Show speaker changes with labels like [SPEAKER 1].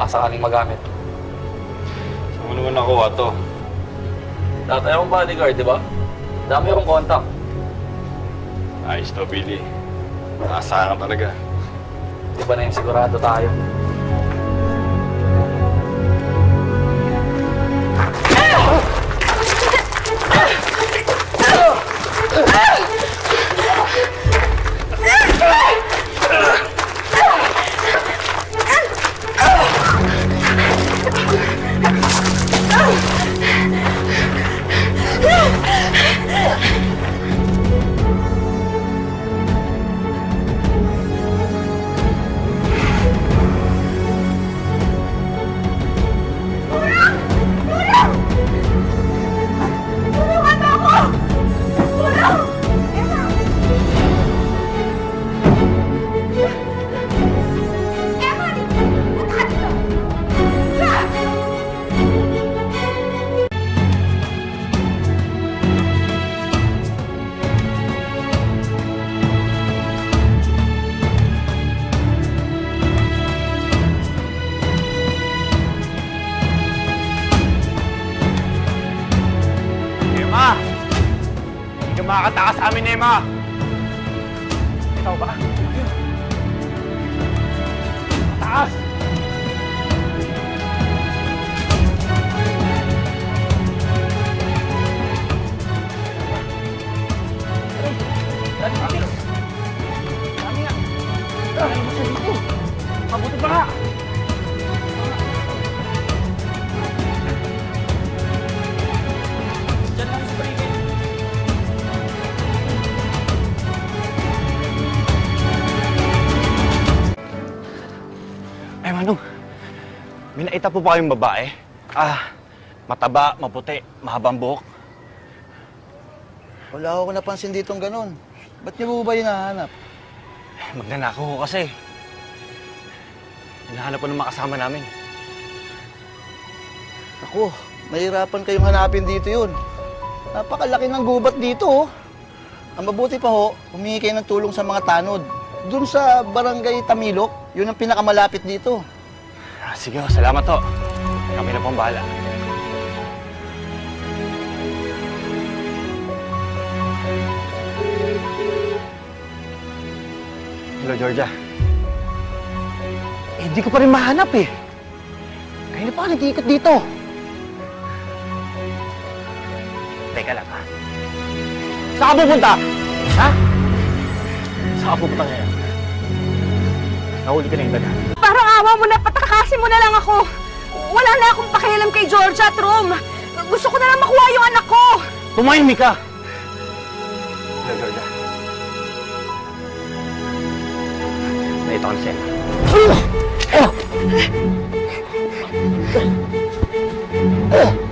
[SPEAKER 1] sakaling magamit.
[SPEAKER 2] Saan mo naman nakuha to?
[SPEAKER 1] Dati akong bodyguard, di ba? Dami akong contact.
[SPEAKER 2] Ayos to, Billy. Naasahan ka talaga.
[SPEAKER 1] Di ba na yung sigurado tayo?
[SPEAKER 3] Hindi ka makakatakas sa amin, Emma! Ikaw ba? Taas! Dali nga! Dali mo siya dito! Mabuti ba nga? Diyan lang sa paligid. Ay, Manong. May naita po ba kayong babae? Mataba, maputi, mahabang buhok.
[SPEAKER 4] Wala ako napansin ditong ganun. Ba't niyo po ba hinahanap?
[SPEAKER 3] Magnanakaw ko kasi. Hinahanap ko ng makasama namin.
[SPEAKER 4] Ako, mahirapan kayong hanapin dito yun. Napakalaki ng gubat dito, oh. Ang mabuti pa ho, humingi kayo ng tulong sa mga tanod. Doon sa barangay Tamilok, yun ang pinakamalapit dito.
[SPEAKER 3] Sige ho, salamat ho. Kami na pong bahala. Hello, Georgia. Hindi ko pa rin mahanap eh. Kaya pa nag-iikot dito. Teka lang, ha? Saan ka pupunta? Ha? Saan ka pupunta ngayon? Nahuli ka na yung daga.
[SPEAKER 5] Parang awa mo na, patakasin mo na lang ako. Wala na akong pakialam kay Georgia at Rom. Gusto ko na lang makuha yung anak ko.
[SPEAKER 3] Tumahimik ka! Hello, Georgia. Naito ka na siya. Oh!